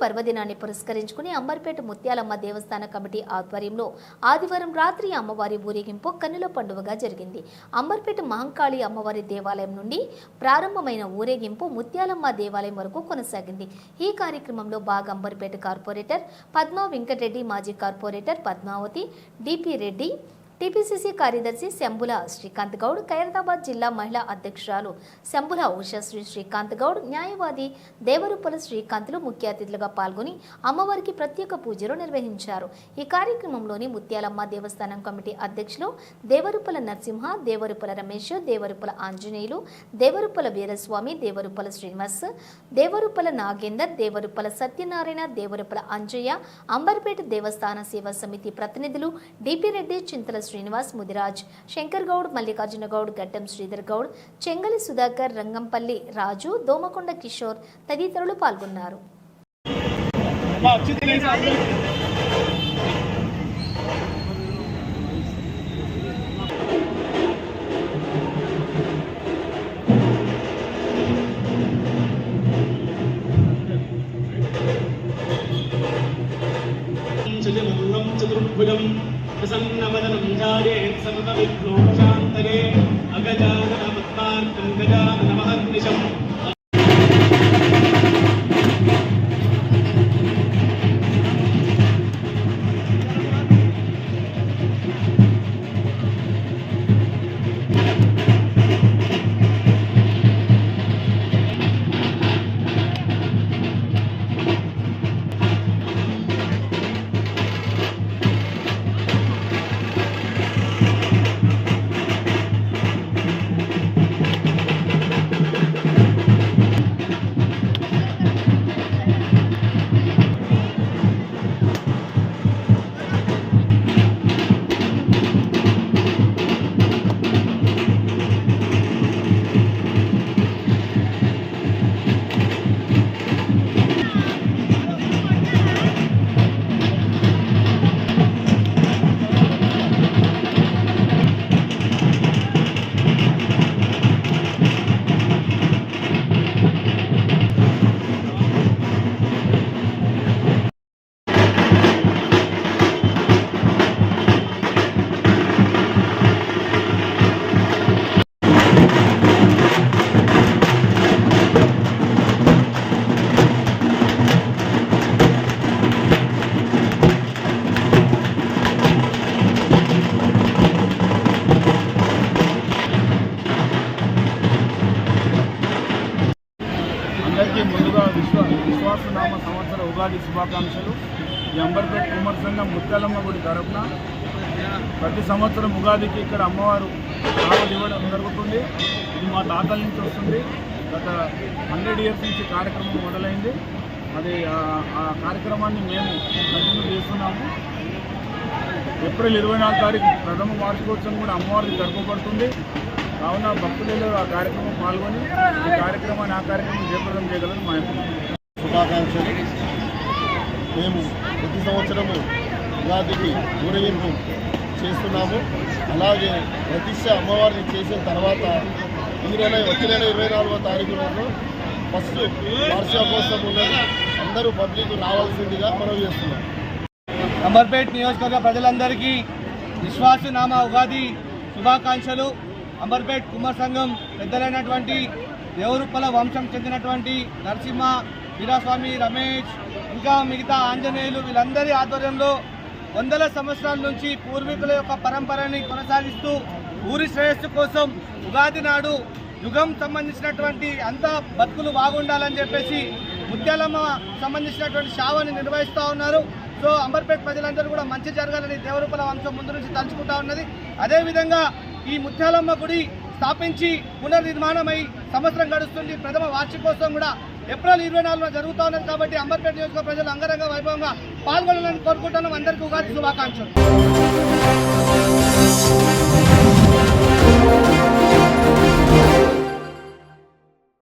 పర్వదినాన్ని పురస్కరించుకుని అంబర్పేట ముత్యాలమ్మ దేవస్థాన కమిటీ ఆధ్వర్యంలో ఆదివారం రాత్రి అమ్మవారి ఊరేగింపు కన్నుల పండుగగా జరిగింది. అంబర్పేట మహంకాళి అమ్మవారి దేవాలయం నుండి ప్రారంభమైన ఊరేగింపు ముత్యాలమ్మ దేవాలయం వరకు కొనసాగింది. ఈ కార్యక్రమంలో బాగ్ అంబర్పేట కార్పొరేటర్ పద్మా వెంకటరెడ్డి, మాజీ corporator Padmavathi, DP Reddy, TPCC కార్యదర్శి శంభుల శ్రీకాంత్ గౌడ్, ఖైరతాబాద్ జిల్లా మహిళా అధ్యక్షురాలు శంభుల ఉషశ్రీ శ్రీకాంత్ గౌడ్, న్యాయవాది దేవరుపల శ్రీకాంత్లు ముఖ్య అతిథులుగా పాల్గొని అమ్మవారికి ప్రత్యేక పూజలు నిర్వహించారు. ఈ కార్యక్రమంలోని ముత్యాలమ్మ దేవస్థానం కమిటీ అధ్యక్షులు దేవరుపల నరసింహ, దేవరుపల రమేష్, దేవరుపల ఆంజనేయులు, దేవరుపల వీరస్వామి, దేవరుపల శ్రీనివాస్, దేవరుపల నాగేందర్, దేవరుపల సత్యనారాయణ, దేవరుపల అంజయ్య, అంబర్పేట దేవస్థాన సేవా సమితి ప్రతినిధులు డిపి రెడ్డి, చింతల శ్రీనివాస్, ముదిరాజ్, శంకర్ గౌడ్, మల్లికార్జున గౌడ్, గడ్డం శ్రీధర్ గౌడ్, చెంగలి సుధాకర్, రంగంపల్లి రాజు, దోమకొండ కిషోర్ తదితరులు పాల్గొన్నారు. प्रसन्नवदनं ध्यायेत् सर्वविघ्नोपशान्तये अगजाननपद्मार्कं गजाननमहर्निशम् ముందుగా విశ్వాసనామ సంవత్సర ఉగాది శుభాకాంక్షలు. ఈ అంబర్పేట కుమార్ సంఘం ముత్యాలమ్మ గుడి తరపున ప్రతి సంవత్సరం ఉగాదికి ఇక్కడ అమ్మవారు కావలు ఇవ్వడం జరుగుతుంది. ఇది మా తాతల నుంచి వస్తుంది. గత 100 years నుంచి కార్యక్రమం మొదలైంది. అది ఆ కార్యక్రమాన్ని మేము కంటిన్యూ చేస్తున్నాము. ఏప్రిల్ 24 తారీఖు ప్రథమ వార్షికోత్సవం కూడా అమ్మవారికి జరుపుబడుతుంది. కావున భక్తులలో ఆ కార్యక్రమం పాల్గొని ఈ కార్యక్రమాన్ని జయప్రదం చేయగలని మా శుభాకాంక్షలు. మేము ప్రతి సంవత్సరము ఉగాదికి ఊరేగింపు చేస్తున్నాము. అలాగే ప్రతిష్ట అమ్మవారిని చేసిన తర్వాత వచ్చే నెల 24వ తారీఖు రోజు ఫస్ట్ వార్షికోత్సవం ఉన్నది. అందరూ పబ్లిక్ రావాల్సిందిగా మనవి చేస్తున్నాం. అంబర్పేట నియోజకవర్గ ప్రజలందరికీ విశ్వాసనామ ఉగాది శుభాకాంక్షలు. అంబర్పేట్ కుమార్ సంఘం పెద్దలైనటువంటి దేవరుప్పల వంశం చెందినటువంటి నరసింహ, వీరస్వామి, రమేష్, ఇంకా మిగతా ఆంజనేయులు వీళ్ళందరి ఆధ్వర్యంలో వందల సంవత్సరాల నుంచి పూర్వీకుల యొక్క పరంపరని కొనసాగిస్తూ ఊరి శ్రేయస్సు కోసం ఉగాది నాడు యుగం సంబంధించినటువంటి అంతా బతుకులు బాగుండాలని చెప్పేసి ముత్యాలమ్మ సంబంధించినటువంటి శావని నిర్వహిస్తూ ఉన్నారు. సో అంబర్పేట ప్రజలందరూ కూడా మంచి జరగాలని దేవరుప్పల వంశం ముందు నుంచి తలుచుకుంటా ఉన్నది. అదేవిధంగా ఈ ముత్యాలమ్మ గుడి స్థాపించి పునర్నిర్మాణమై సంవత్సరం గడుస్తుంది. ప్రథమ వార్షికోత్సవం కూడా ఏప్రిల్ 24న జరుగుతూ ఉన్నది. కాబట్టి అంబర్పేట నియోజకవర్గ ప్రజలు అంగరంగ వైభవంగా పాల్గొనాలని కోరుకుంటున్నాం. అందరికీ ఉగాది శుభాకాంక్షలు.